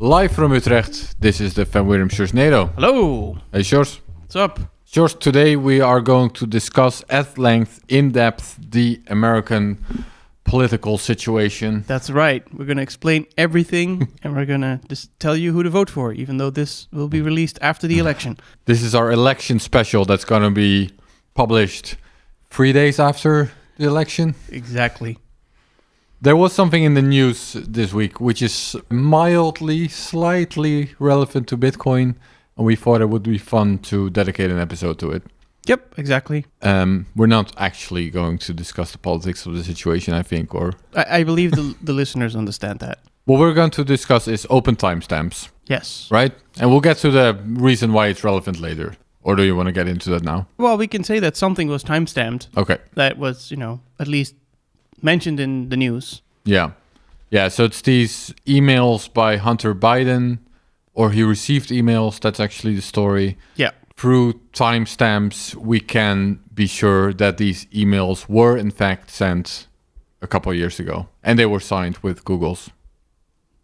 Live from Utrecht, this is the Van Wirum Sjoerd. Hello. Hey Sjors. What's up? Sjors, today we are going to discuss at length, in depth, the American political situation. That's right. We're going to explain everything and we're going to just tell you who to vote for, even though this will be released after the election. This is our election special that's going to be published 3 days after the election. Exactly. There was something in the news this week which is mildly, slightly relevant to Bitcoin, and we thought it would be fun to dedicate an episode to it. Yep, exactly. We're not actually going to discuss the politics of the situation, I think, or... I believe the listeners understand that. What we're going to discuss is open timestamps. Yes. Right? And we'll get to the reason why it's relevant later. Or do you want to get into that now? Well, we can say that something was timestamped. Okay. That was, at least mentioned in the news. Yeah. Yeah, so it's these emails by Hunter Biden, or he received emails, that's actually the story. Yeah. Through timestamps, we can be sure that these emails were in fact sent a couple of years ago. And they were signed with Google's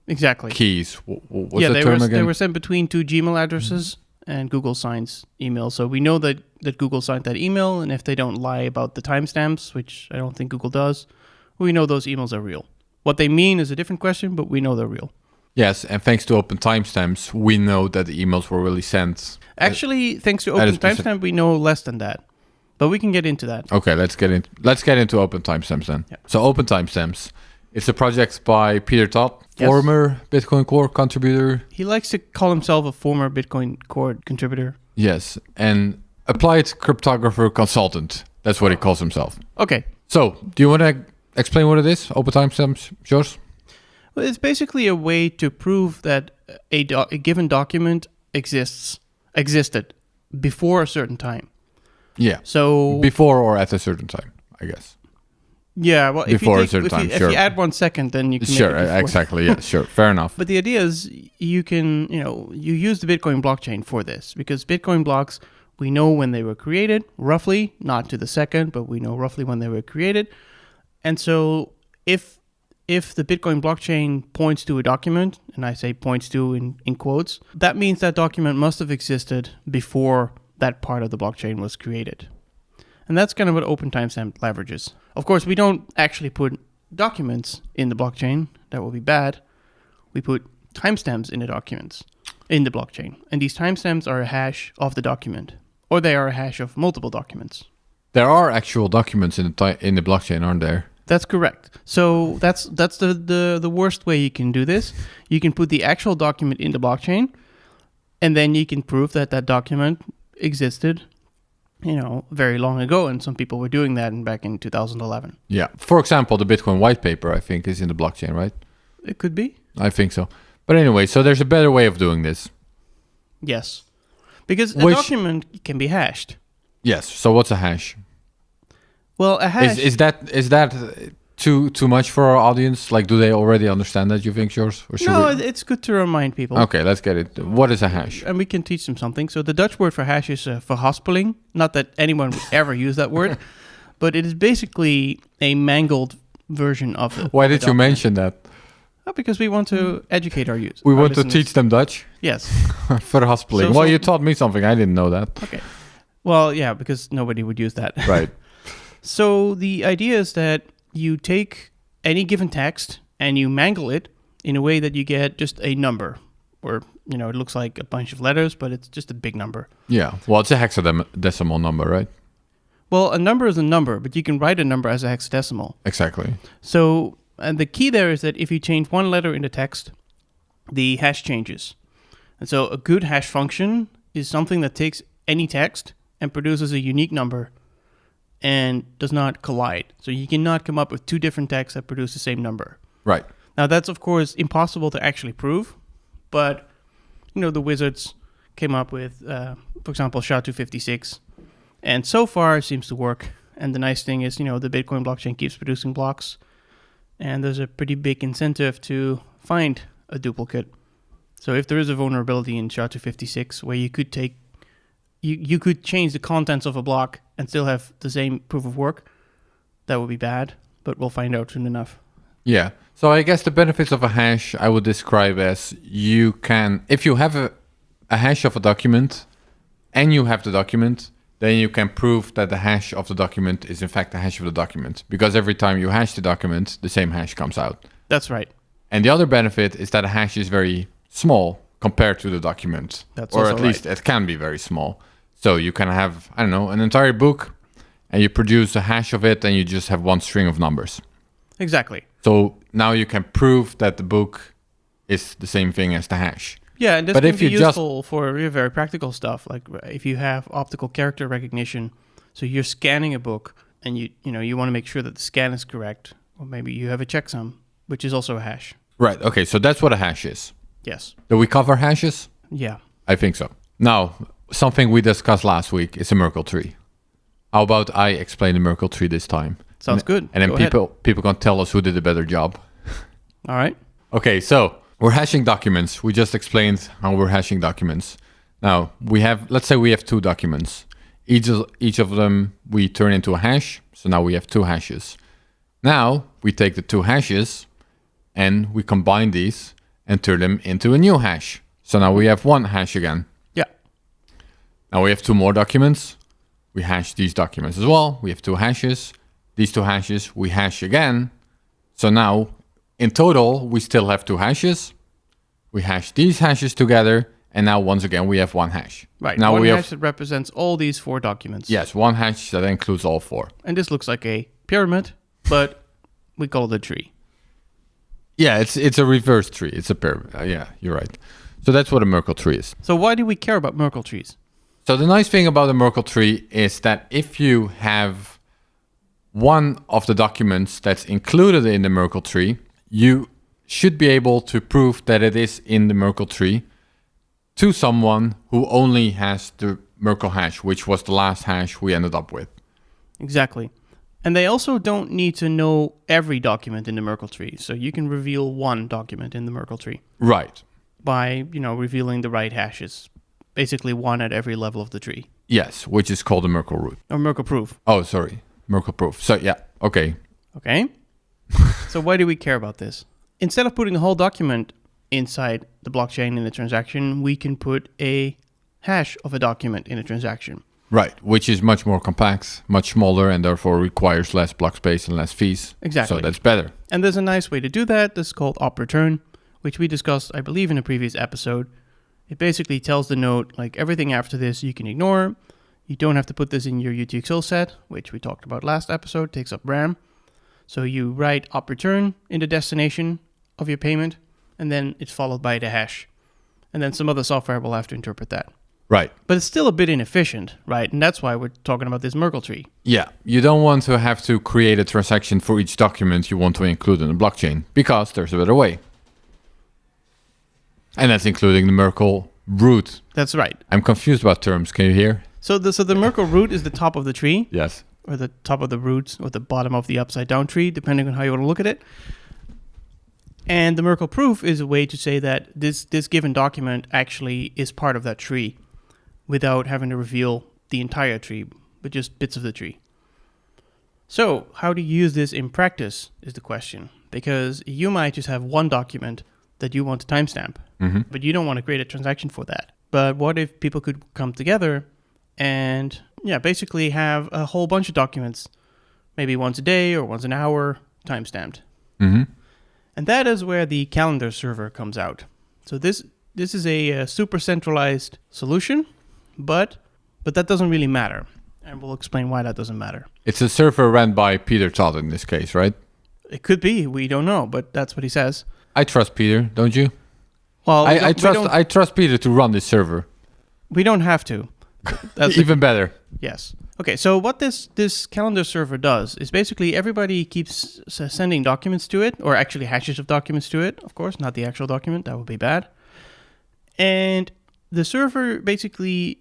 exactly keys. What's yeah, the term again? They were sent between two Gmail addresses and Google signs email. So we know that Google signed that email, and if they don't lie about the timestamps, which I don't think Google does, we know those emails are real. What they mean is a different question, but we know they're real. Yes, and thanks to open timestamps, we know that the emails were really sent. Actually, thanks to open timestamp, we know less than that. But we can get into that. Okay, let's get into open timestamps then. Yeah. So open timestamps. It's a project by Peter Todd, Yes. former Bitcoin Core contributor. He likes to call himself a former Bitcoin Core contributor. Yes, and applied cryptographer consultant. That's what he calls himself. Okay. So, do you want to explain what it is? Open timestamps, George? Well, it's basically a way to prove that a given document existed before a certain time. Yeah. So before or at a certain time, I guess. Yeah, well, if you add 1 second, then you can sure, make it before. Exactly, yeah, sure, fair enough. But the idea is you can, you use the Bitcoin blockchain for this, because Bitcoin blocks, we know when they were created, roughly, not to the second, but we know roughly when they were created. And so if the Bitcoin blockchain points to a document, and I say points to in quotes, that means that document must have existed before that part of the blockchain was created. And that's kind of what open timestamp leverages. Of course, we don't actually put documents in the blockchain. That would be bad. We put timestamps in the documents, in the blockchain. And these timestamps are a hash of the document, or they are a hash of multiple documents. There are actual documents in the blockchain, aren't there? That's correct. So that's the worst way you can do this. You can put the actual document in the blockchain, and then you can prove that that document existed very long ago, and some people were doing that back in 2011. Yeah. For example, the Bitcoin white paper, I think, is in the blockchain, right? It could be. I think so. But anyway, so there's a better way of doing this. Yes. Because a document can be hashed. Yes. So what's a hash? Well, a hash... Is that too much for our audience? Like, do they already understand that, you think, yours? Or no, it's good to remind people. Okay, let's get it. What is a hash? And we can teach them something. So the Dutch word for hash is verhaspeling. Not that anyone would ever use that word, but it is basically a mangled version of the Why did you mention that? Oh, because we want to educate our users. We want to teach them Dutch? Yes. Verhaspeling. Well, you taught me something. I didn't know that. Okay. Well, yeah, because nobody would use that. Right. So the idea is that you take any given text and you mangle it in a way that you get just a number, or, it looks like a bunch of letters, but it's just a big number. Yeah. Well, it's a hexadecimal number, right? Well, a number is a number, but you can write a number as a hexadecimal. Exactly. So, and the key there is that if you change one letter in the text, the hash changes. And so a good hash function is something that takes any text and produces a unique number and does not collide. So you cannot come up with two different texts that produce the same number. Right. Now that's, of course, impossible to actually prove, but, the wizards came up with, for example, SHA-256, and so far it seems to work. And the nice thing is, the Bitcoin blockchain keeps producing blocks, and there's a pretty big incentive to find a duplicate. So if there is a vulnerability in SHA-256 where you could take you could change the contents of a block and still have the same proof of work, that would be bad, but we'll find out soon enough. Yeah. So I guess the benefits of a hash I would describe as you can, if you have a hash of a document and you have the document, then you can prove that the hash of the document is in fact the hash of the document. Because every time you hash the document, the same hash comes out. That's right. And the other benefit is that a hash is very small compared to the document. That's or also at least it can be very small. So you can have, I don't know, an entire book and you produce a hash of it and you just have one string of numbers. Exactly. So now you can prove that the book is the same thing as the hash. Yeah, and this But can if be you useful for very practical stuff, like if you have optical character recognition. So you're scanning a book, and you want to make sure that the scan is correct, or maybe you have a checksum, which is also a hash. Right. Okay. So that's what a hash is. Yes. Do we cover hashes? Yeah. I think so. Now, something we discussed last week is a Merkle tree. How about I explain the Merkle tree this time? Sounds good. And then Go ahead. people can tell us who did a better job. All right. Okay, so we're hashing documents. We just explained how we're hashing documents. Now, let's say we have 2 documents. Each of them we turn into a hash. So now we have 2 hashes. Now, we take the 2 hashes and we combine these and turn them into a new hash. So now we have 1 hash again. Yeah. Now we have 2 more documents. We hash these documents as well. We have 2 hashes. These 2 hashes we hash again. So now, in total, we still have 2 hashes. We hash these hashes together. And now, once again, we have 1 hash. Right. Now one we hash have, that represents all these 4 documents. yes, 1 hash that includes all 4. And this looks like a pyramid, but we call it a tree. Yeah, it's a reverse tree. It's a pyramid. Yeah, you're right. So that's what a Merkle tree is. So why do we care about Merkle trees? So the nice thing about a Merkle tree is that if you have one of the documents that's included in the Merkle tree, you should be able to prove that it is in the Merkle tree to someone who only has the Merkle hash, which was the last hash we ended up with. Exactly. And they also don't need to know every document in the Merkle tree. So you can reveal one document in the Merkle tree. Right. By, revealing the right hashes. Basically 1 at every level of the tree. Yes, which is called a Merkle root. Or Merkle proof. Oh, sorry. Merkle proof. So, yeah. Okay. Okay. So why do we care about this? Instead of putting the whole document inside the blockchain in a transaction, we can put a hash of a document in a transaction. Right, which is much more compact, much smaller, and therefore requires less block space and less fees. Exactly. So that's better. And there's a nice way to do that. This is called op return, which we discussed, I believe, in a previous episode. It basically tells the node, like, everything after this you can ignore. You don't have to put this in your UTXO set, which we talked about last episode, takes up RAM. So you write op return in the destination of your payment, and then it's followed by the hash. And then some other software will have to interpret that. Right. But it's still a bit inefficient, right? And that's why we're talking about this Merkle tree. Yeah, you don't want to have to create a transaction for each document you want to include in the blockchain, because there's a better way. And that's including the Merkle root. That's right. I'm confused about terms. Can you hear? So the Merkle root is the top of the tree, Yes. or the top of the roots, or the bottom of the upside down tree, depending on how you want to look at it. And the Merkle proof is a way to say that this given document actually is part of that tree without having to reveal the entire tree, but just bits of the tree. So how do you use this in practice is the question. Because you might just have one document that you want to timestamp, but you don't want to create a transaction for that. But what if people could come together and basically have a whole bunch of documents, maybe once a day or once an hour, timestamped. Mm-hmm. And that is where the calendar server comes out. So this is a super centralized solution, but that doesn't really matter. And we'll explain why that doesn't matter. It's a server run by Peter Todd in this case, right? It could be. We don't know, but that's what he says. I trust Peter, don't you? Well, I trust Peter to run this server. We don't have to. That's even better. Yes. Okay, so what this calendar server does is basically everybody keeps sending documents to it, or actually hashes of documents to it, of course, not the actual document. That would be bad. And the server basically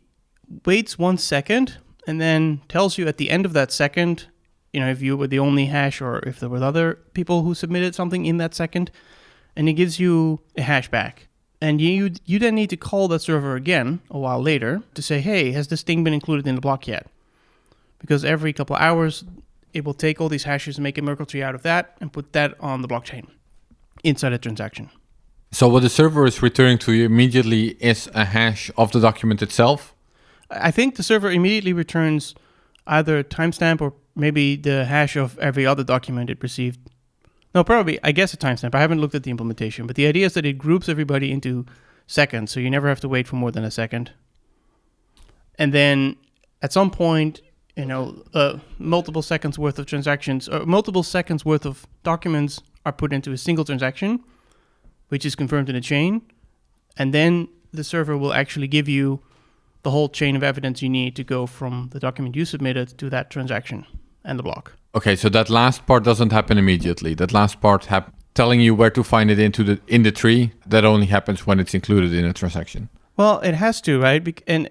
waits 1 second and then tells you at the end of that second, if you were the only hash or if there were other people who submitted something in that second, and it gives you a hash back. And you then need to call that server again a while later to say, hey, has this thing been included in the block yet? Because every couple of hours, it will take all these hashes and make a Merkle tree out of that and put that on the blockchain inside a transaction. So what the server is returning to you immediately is a hash of the document itself? I think the server immediately returns either a timestamp or maybe the hash of every other document it received. No, probably, I guess a timestamp. I haven't looked at the implementation, but the idea is that it groups everybody into seconds, so you never have to wait for more than a second. And then at some point, multiple seconds worth of transactions, or multiple seconds worth of documents are put into a single transaction, which is confirmed in a chain. And then the server will actually give you the whole chain of evidence you need to go from the document you submitted to that transaction and the block. Okay, so that last part doesn't happen immediately. That last part telling you where to find it in the tree, that only happens when it's included in a transaction. Well, it has to, right? And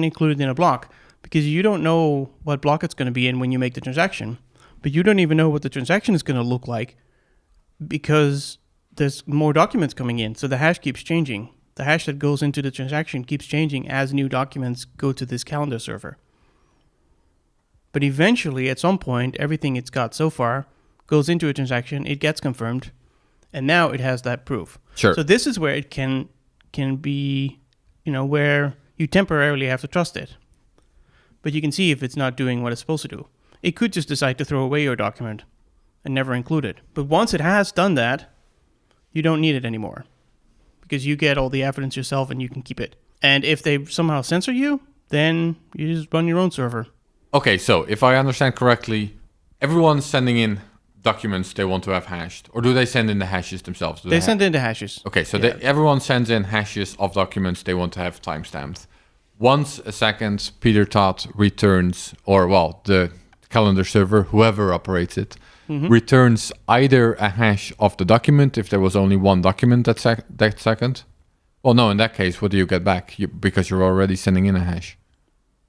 included in a block, because you don't know what block it's going to be in when you make the transaction, but you don't even know what the transaction is going to look like because there's more documents coming in. So the hash keeps changing. The hash that goes into the transaction keeps changing as new documents go to this calendar server. But eventually, at some point, everything it's got so far goes into a transaction, it gets confirmed, and now it has that proof. Sure. So this is where it can be, where you temporarily have to trust it. But you can see if it's not doing what it's supposed to do. It could just decide to throw away your document and never include it. But once it has done that, you don't need it anymore because you get all the evidence yourself and you can keep it. And if they somehow censor you, then you just run your own server. Okay, so if I understand correctly, everyone's sending in documents they want to have hashed, or do they send in the hashes themselves? They send in the hashes. Okay, so everyone sends in hashes of documents they want to have timestamped. Once a second, Peter Todd returns, the calendar server, whoever operates it, returns either a hash of the document if there was only one document that second. Well, no, in that case, what do you get back? Because you're already sending in a hash.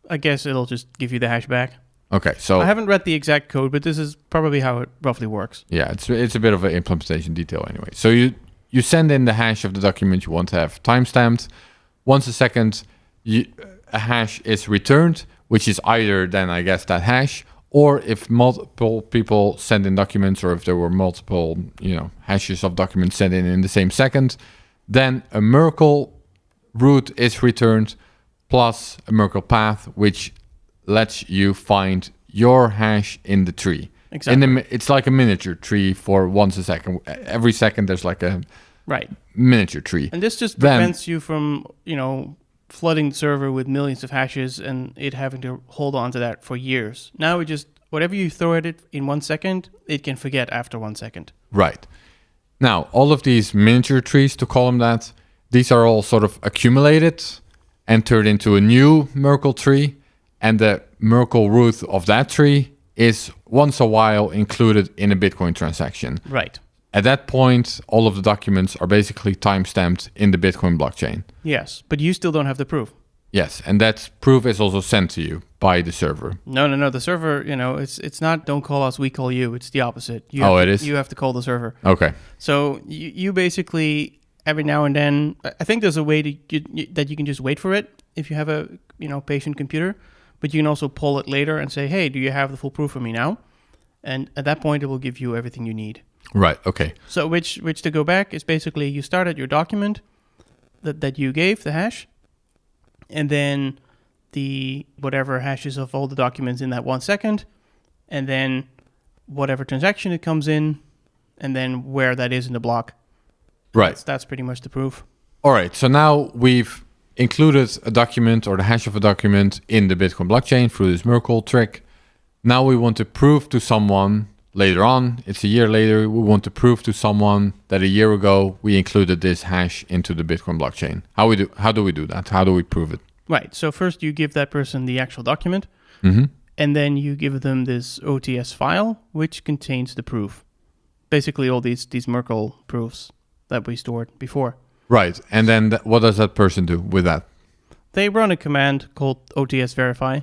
I guess it'll just give you the hash back. Okay, so I haven't read the exact code, but this is probably how it roughly works. Yeah, it's a bit of an implementation detail anyway. So you send in the hash of the document you want to have timestamped. Once a second, a hash is returned, which is either then, I guess, that hash, or if multiple people send in documents, or if there were multiple, hashes of documents sent in the same second, then a Merkle root is returned plus a Merkle path, which lets you find your hash in the tree. Exactly. It's like a miniature tree for once a second. Every second there's like a miniature tree. And this just prevents you from, flooding the server with millions of hashes and it having to hold on to that for years. Now whatever you throw at it in 1 second, it can forget after 1 second. Right. Now, all of these miniature trees, to call them that, these are all sort of accumulated and turned into a new Merkle tree. And the Merkle root of that tree is once a while included in a Bitcoin transaction. Right. At that point, all of the documents are basically timestamped in the Bitcoin blockchain. Yes, but you still don't have the proof. Yes, and that proof is also sent to you by the server. No. The server, it's not don't call us, we call you. It's the opposite. It is? You have to call the server. Okay. So you basically, every now and then, I think there's a way that you can just wait for it if you have a patient computer. But you can also pull it later and say, hey, do you have the full proof for me now? And at that point, it will give you everything you need. Right, okay. So which to go back is basically you start at your document that you gave, the hash, and then the whatever hashes of all the documents in that 1 second, and then whatever transaction it comes in, and then where that is in the block. Right. That's pretty much the proof. All right, so now we've included a document or the hash of a document in the Bitcoin blockchain through this Merkle trick. Now we want to prove to someone later on, it's a year later, we want to prove to someone that a year ago we included this hash into the Bitcoin blockchain. How do we do that? How do we prove it? Right, so first you give that person the actual document, and then you give them this OTS file, which contains the proof. Basically all these Merkle proofs that we stored before. Right, and then what does that person do with that? They run a command called OTS verify,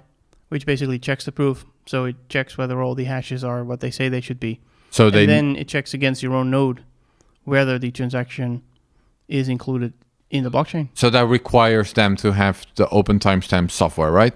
which basically checks the proof. So it checks whether all the hashes are what they say they should be. And then it checks against your own node whether the transaction is included in the blockchain. So that requires them to have the open timestamp software, right?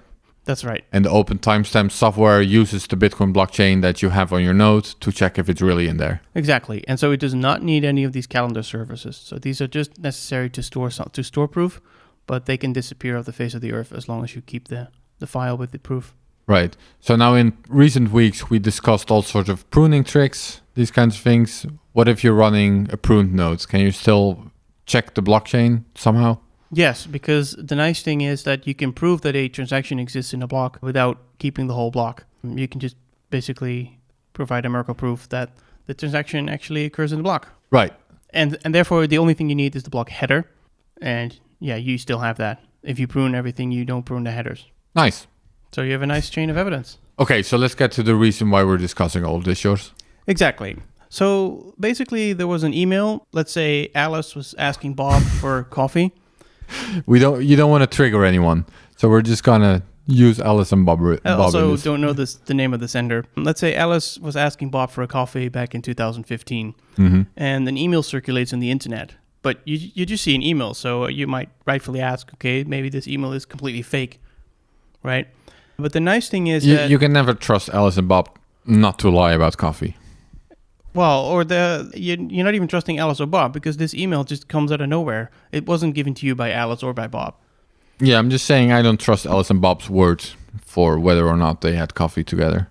That's right. And the open timestamp software uses the Bitcoin blockchain that you have on your node to check if it's really in there. Exactly. And so it does not need any of these calendar services. So these are just necessary to store proof, but they can disappear off the face of the earth as long as you keep the file with the proof. Right. So now in recent weeks, we discussed all sorts of pruning tricks, these kinds of things. What if you're running a pruned node? Can you still check the blockchain somehow? Yes, because the nice thing is that you can prove that a transaction exists in a block without keeping the whole block. You can just basically provide a Merkle proof that the transaction actually occurs in the block. Right. And therefore, the only thing you need is the block header. And yeah, you still have that. If you prune everything, you don't prune the headers. Nice. So you have a nice chain of evidence. Okay, so let's get to the reason why we're discussing all of this, yours. Exactly. So basically, there was an email. Let's say Alice was asking Bob for coffee. You don't want to trigger anyone, so we're just gonna use Alice and Bob. I also don't know the name of the sender. Let's say Alice was asking Bob for a coffee back in 2015, and an email circulates on the internet. But you just see an email, so you might rightfully ask, okay, maybe this email is completely fake, right? But the nice thing is that you can never trust Alice and Bob not to lie about coffee. Well, or you're not even trusting Alice or Bob because this email just comes out of nowhere. It wasn't given to you by Alice or by Bob. Yeah, I'm just saying I don't trust Alice and Bob's words for whether or not they had coffee together.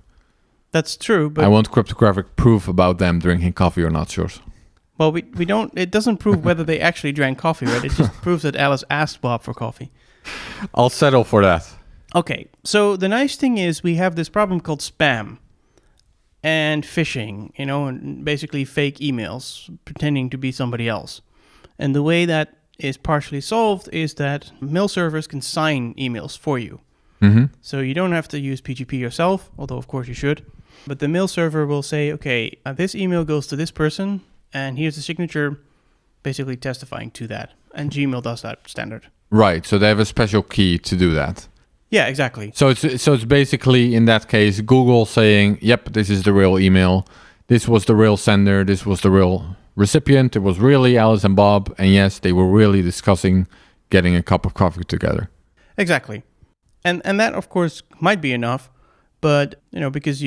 That's true, but I want cryptographic proof about them drinking coffee or not, yours. Well, we don't. It doesn't prove whether they actually drank coffee, right? It just proves that Alice asked Bob for coffee. I'll settle for that. Okay, so the nice thing is we have this problem called spam and phishing, and basically fake emails pretending to be somebody else. And the way that is partially solved is that mail servers can sign emails for you. Mm-hmm. So you don't have to use PGP yourself, although of course you should. But the mail server will say, okay, this email goes to this person, and here's the signature basically testifying to that. And Gmail does that standard. Right, so they have a special key to do that. Yeah, exactly. So it's basically, in that case, Google saying, yep, this is the real email. This was the real sender. This was the real recipient. It was really Alice and Bob. And yes, they were really discussing getting a cup of coffee together. Exactly. And that, of course, might be enough. But, because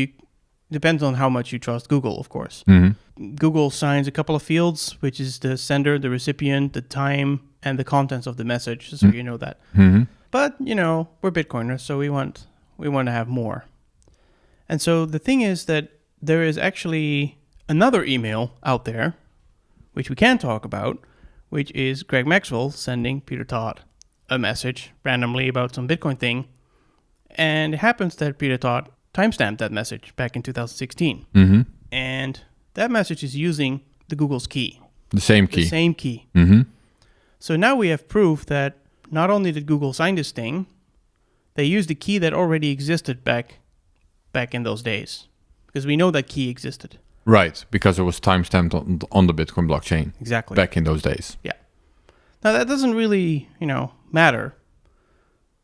depends on how much you trust Google, of course. Mm-hmm. Google signs a couple of fields, which is the sender, the recipient, the time, and the contents of the message. So you know that. Mm-hmm. But, we're Bitcoiners, so we want to have more. And so the thing is that there is actually another email out there, which we can talk about, which is Greg Maxwell sending Peter Todd a message randomly about some Bitcoin thing. And it happens that Peter Todd timestamped that message back in 2016. Mm-hmm. And that message is using the Google's key. The same key. The same key. Mm-hmm. So now we have proof that not only did Google sign this thing, they used a key that already existed back in those days. Because we know that key existed. Right, because it was timestamped on the Bitcoin blockchain. Exactly. Back in those days. Yeah. Now that doesn't really, matter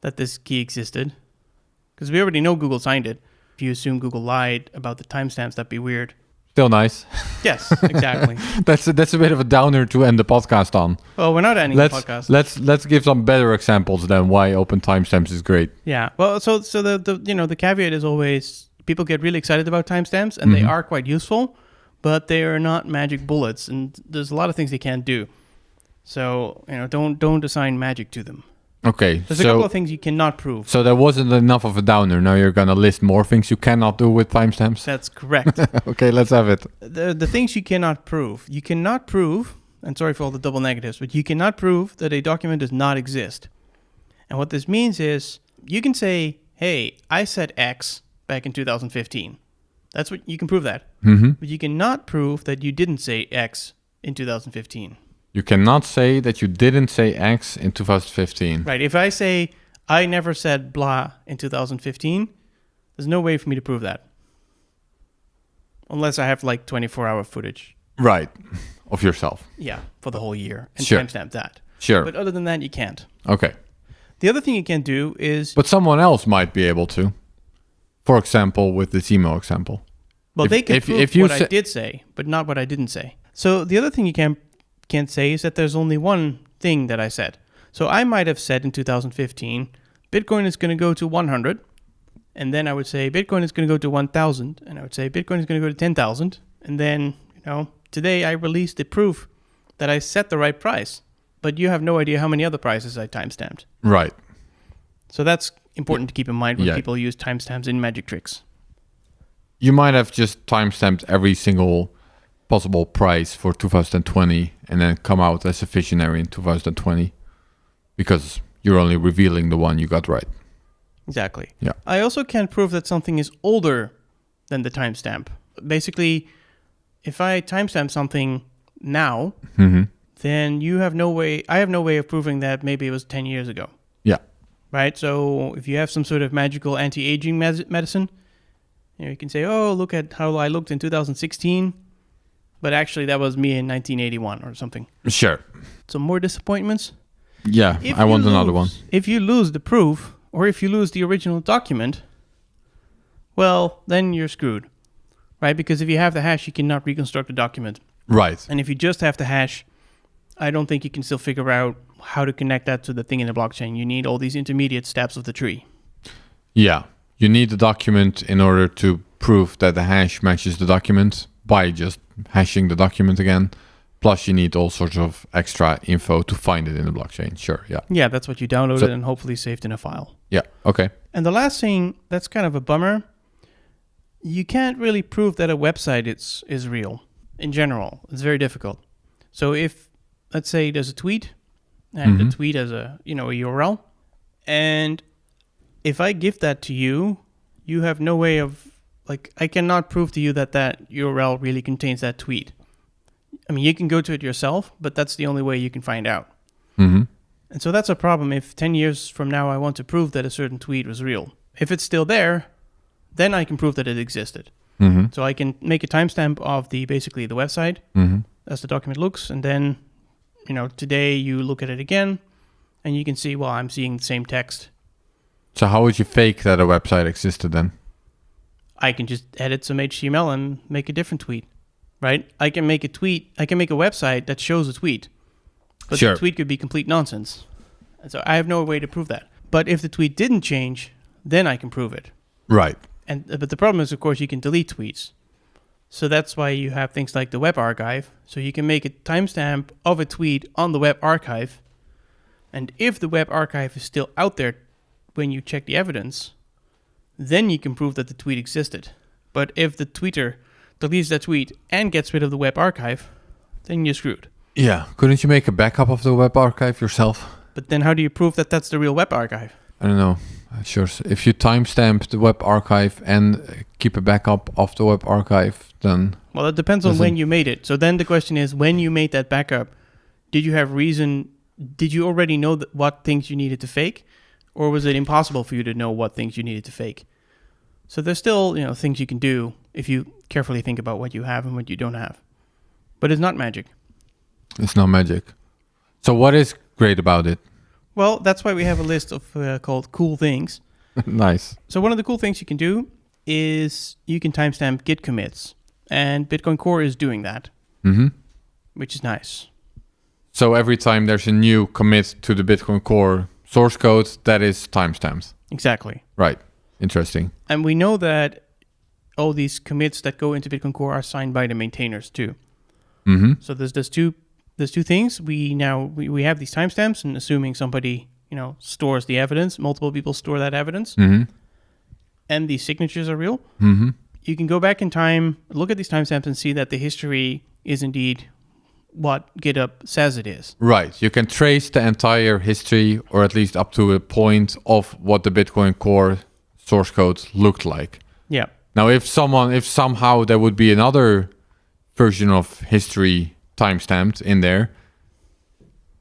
that this key existed. Because we already know Google signed it. If you assume Google lied about the timestamps, that'd be weird. Still nice. Yes, exactly. That's a bit of a downer to end the podcast on. Well, we're not ending the podcast. Let's give some better examples then why open timestamps is great. Yeah. Well, so the caveat is always people get really excited about timestamps and they are quite useful, but they are not magic bullets, and there's a lot of things they can't do. So don't assign magic to them. Okay. There's a couple of things you cannot prove. So there wasn't enough of a downer. Now you're gonna list more things you cannot do with timestamps. That's correct. Okay, let's have it. The things you cannot prove. You cannot prove, and sorry for all the double negatives, but you cannot prove that a document does not exist. And what this means is you can say, hey, I said X back in 2015. That's what you can prove that. Mm-hmm. But you cannot prove that you didn't say X in 2015. You cannot say that you didn't say X in 2015. Right. If I say I never said blah in 2015, there's no way for me to prove that. Unless I have 24-hour footage. Right. Of yourself. Yeah, for the whole year. And Sure. timestamp that. Sure. But other than that, you can't. Okay. The other thing you can't do is... But someone else mi't be able to. For example, with this email example. Well, they can prove you what I did say, but not what I didn't say. So the other thing you can't say is that there's only one thing that I said. So I might have said in 2015, Bitcoin is going to go to 100, And then I would say Bitcoin is going to go to 1,000. And I would say Bitcoin is going to go to 10,000. And then, today I released the proof that I set the right price. But you have no idea how many other prices I timestamped. Right. So that's important to keep in mind when people use timestamps in magic tricks. You might have just timestamped every single possible price for 2020 and then come out as a visionary in 2020 because you're only revealing the one you got right. Exactly. Yeah. I also can't prove that something is older than the timestamp. Basically, if I timestamp something now, then I have no way of proving that maybe it was 10 years ago. Yeah. Right? So if you have some sort of magical anti-aging medicine, you can say, oh, look at how I looked in 2016, but actually that was me in 1981 or something. Sure. Some more disappointments? Yeah, I want another one. If you lose the proof, or if you lose the original document, well, then you're screwed, right? Because if you have the hash, you cannot reconstruct the document. Right. And if you just have the hash, I don't think you can still figure out how to connect that to the thing in the blockchain. You need all these intermediate steps of the tree. Yeah. You need the document in order to prove that the hash matches the document by just hashing the document again. Plus, you need all sorts of extra info to find it in the blockchain. Sure, yeah. Yeah, that's what you downloaded and hopefully saved in a file. Yeah, okay. And the last thing, that's kind of a bummer. You can't really prove that a website is real in general. It's very difficult. So if, let's say there's a tweet, and the tweet has a URL, and if I give that to you, you have no way of, I cannot prove to you that URL really contains that tweet. I mean, you can go to it yourself, but that's the only way you can find out. And so that's a problem if 10 years from now I want to prove that a certain tweet was real. If it's still there, then I can prove that it existed. So I can make a timestamp of basically the website as the document looks, and then, today you look at it again, and you can see, well, I'm seeing the same text. So how would you fake that a website existed then? I can just edit some HTML and make a different tweet. Right? I can make a website that shows a tweet. But the tweet could be complete nonsense. And so I have no way to prove that. But if the tweet didn't change, then I can prove it. Right. But the problem is, of course, you can delete tweets. So that's why you have things like the web archive. So you can make a timestamp of a tweet on the web archive. And if the web archive is still out there when you check the evidence, then you can prove that the tweet existed. But if the tweeter deletes that tweet and gets rid of the web archive, then you're screwed. Yeah. Couldn't you make a backup of the web archive yourself? But then how do you prove that that's the real web archive? I don't know. Sure. If you timestamp the web archive and keep a backup of the web archive, then... Well, it depends on when you made it. So then the question is, when you made that backup, did you have reason... Did you already know what things you needed to fake? Or was it impossible for you to know what things you needed to fake? So there's still, things you can do if you carefully think about what you have and what you don't have. But it's not magic. It's not magic. So what is great about it? Well, that's why we have a list of called cool things. Nice. So one of the cool things you can do is you can timestamp Git commits. And Bitcoin Core is doing that, which is nice. So every time there's a new commit to the Bitcoin Core source code, that is timestamped. Exactly. Right. Interesting. And we know that all these commits that go into Bitcoin Core are signed by the maintainers too. So there's two things. We have these timestamps, and assuming somebody stores the evidence, multiple people store that evidence, and the signatures are real. You can go back in time, look at these timestamps, and see that the history is indeed what GitHub says it is. Right. You can trace the entire history, or at least up to a point of what the Bitcoin Core source code looked like. Yeah. Now, if somehow there would be another version of history timestamped in there,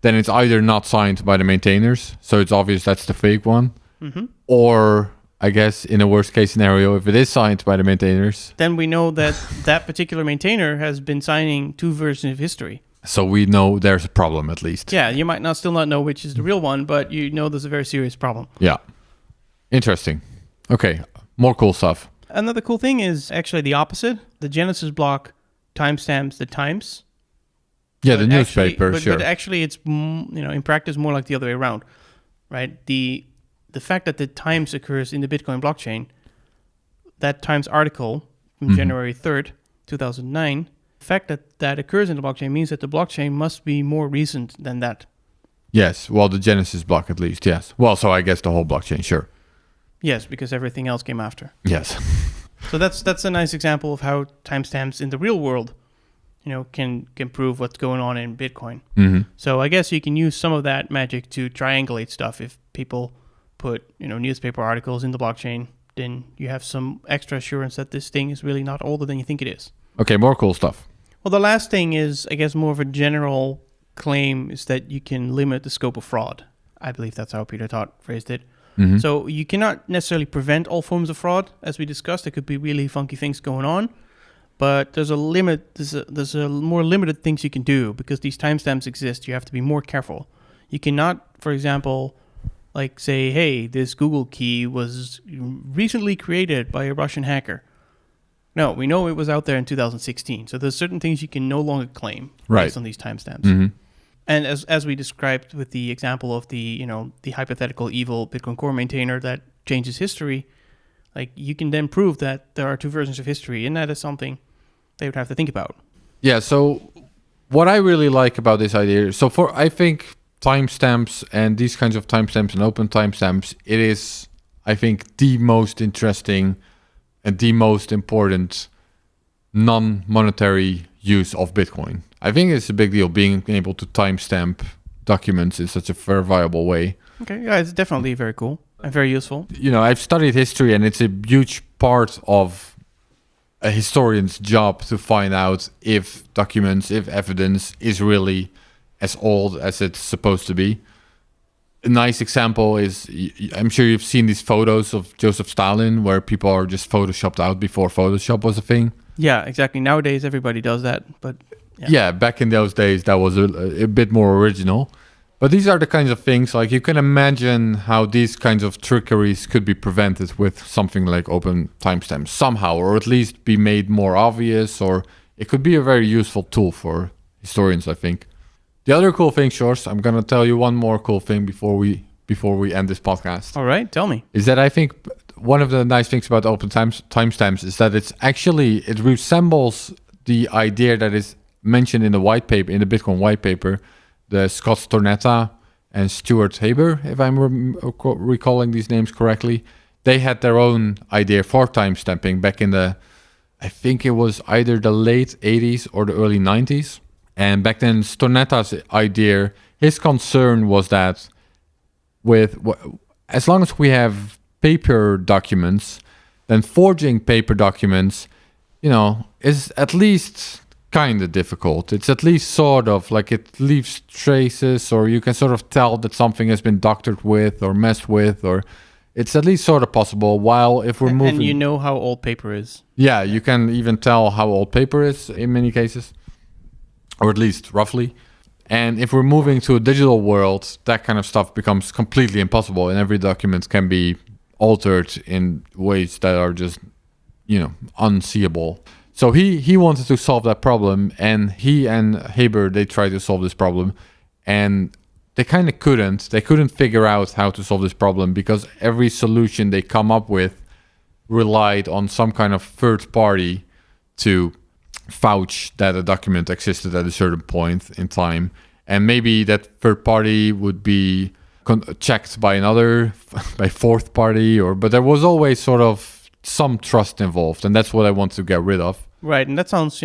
then it's either not signed by the maintainers, so it's obvious that's the fake one, or I guess in a worst case scenario, if it is signed by the maintainers, then we know that that particular maintainer has been signing two versions of history. So we know there's a problem at least. Yeah, you might still not know which is the real one, but you know there's a very serious problem. Yeah. Interesting. Okay, more cool stuff. Another cool thing is actually the opposite. The Genesis block timestamps the times. Yeah, the newspaper, sure. But actually it's, in practice more like the other way around, right? The fact that the times occurs in the Bitcoin blockchain that Times article from January 3rd, 2009, the fact that that occurs in the blockchain means that the blockchain must be more recent than that. Yes, well, the Genesis block at least, yes. Well, so I guess the whole blockchain, sure. Yes, because everything else came after. Yes. So that's a nice example of how timestamps in the real world, can prove what's going on in Bitcoin. So I guess you can use some of that magic to triangulate stuff. If people put newspaper articles in the blockchain, then you have some extra assurance that this thing is really not older than you think it is. Okay, more cool stuff. Well, the last thing is, I guess, more of a general claim is that you can limit the scope of fraud. I believe that's how Peter Todd phrased it. So you cannot necessarily prevent all forms of fraud, as we discussed. There could be really funky things going on, but there's a limit. There's a more limited things you can do because these timestamps exist. You have to be more careful. You cannot, for example, like say, hey, this Google key was recently created by a Russian hacker. No, we know it was out there in 2016. So there's certain things you can no longer claim based on these timestamps. And as we described with the example of the hypothetical evil Bitcoin Core maintainer that changes history, like you can then prove that there are two versions of history, and that is something they would have to think about. Yeah, so what I really like about this idea, I think timestamps and these kinds of timestamps and open timestamps, it is, I think, the most interesting and the most important non-monetary use of Bitcoin. I think it's a big deal being able to timestamp documents in such a very viable way. Okay, yeah, it's definitely very cool and very useful. I've studied history, and it's a huge part of a historian's job to find out if documents, if evidence is really as old as it's supposed to be. A nice example is, I'm sure you've seen these photos of Joseph Stalin where people are just photoshopped out before Photoshop was a thing. Yeah, exactly. Nowadays, everybody does that, but... Yeah, back in those days, that was a bit more original. But these are the kinds of things, like you can imagine how these kinds of trickeries could be prevented with something like open timestamps somehow, or at least be made more obvious, or it could be a very useful tool for historians, I think. The other cool thing, Sjors, I'm going to tell you one more cool thing before we end this podcast. All right, tell me. Is that I think one of the nice things about open timestamps is that it resembles the idea that is mentioned in the white paper, in the Bitcoin white paper, the Scott Stornetta and Stuart Haber, if I'm recalling these names correctly. They had their own idea for timestamping back in I think it was either the late 80s or the early 90s. And back then, Stornetta's idea, his concern was that as long as we have paper documents, then forging paper documents, is at least kind of difficult. It's at least sort of like it leaves traces, or you can sort of tell that something has been doctored with or messed with, or it's at least sort of possible. While if we're moving... And you know how old paper is. Yeah, you can even tell how old paper is in many cases, or at least roughly. And if we're moving to a digital world, that kind of stuff becomes completely impossible, and every document can be altered in ways that are just, unseeable. So he wanted to solve that problem, and he and Haber, they tried to solve this problem, and they kind of couldn't. They couldn't figure out how to solve this problem because every solution they come up with relied on some kind of third party to vouch that a document existed at a certain point in time. And maybe that third party would be checked by by fourth party, but there was always sort of some trust involved, and that's what I want to get rid of. Right, and that sounds,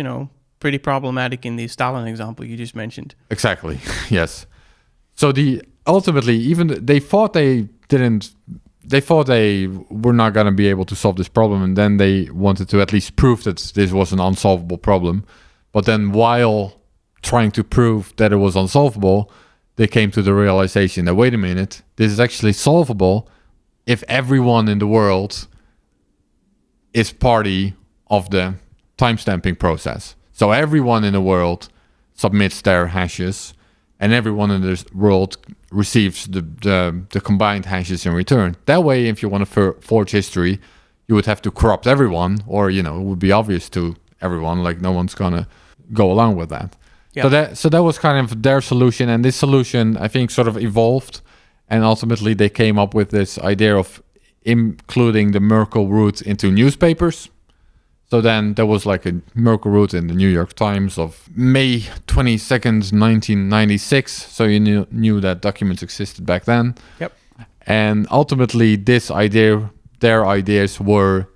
pretty problematic in the Stalin example you just mentioned. Exactly, yes. So ultimately, even they thought they were not going to be able to solve this problem, and then they wanted to at least prove that this was an unsolvable problem. But then while trying to prove that it was unsolvable, they came to the realization that, wait a minute, this is actually solvable if everyone in the world is party of the timestamping process. So everyone in the world submits their hashes, and everyone in the world receives the combined hashes in return. That way, if you want to forge history, you would have to corrupt everyone, or it would be obvious to everyone, like no one's gonna go along with that. Yeah. So that was kind of their solution, and this solution, I think, sort of evolved, and ultimately they came up with this idea of including the Merkle root into newspapers. So then there was like a Merkle root in the New York Times of May 22nd, 1996. So you knew that documents existed back then. Yep. And ultimately, their ideas were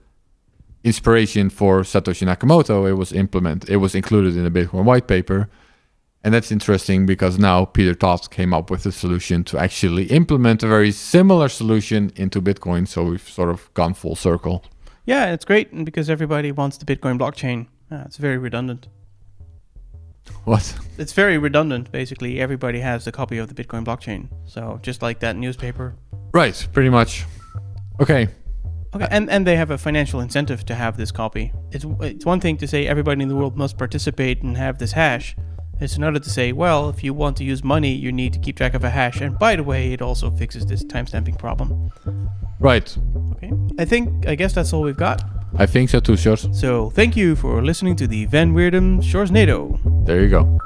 inspiration for Satoshi Nakamoto. It was included in the Bitcoin white paper. And that's interesting because now Peter Todd came up with a solution to actually implement a very similar solution into Bitcoin. So we've sort of gone full circle. Yeah, it's great because everybody wants the Bitcoin blockchain. It's very redundant. What? It's very redundant, basically. Everybody has a copy of the Bitcoin blockchain. So just like that newspaper. Right, pretty much. Okay. Okay, and they have a financial incentive to have this copy. It's one thing to say everybody in the world must participate and have this hash. It's another to say, well, if you want to use money, you need to keep track of a hash. And by the way, it also fixes this timestamping problem. Right. Okay. I guess that's all we've got. I think so too, Shores. So thank you for listening to the Van Weerdum Shores NATO. There you go.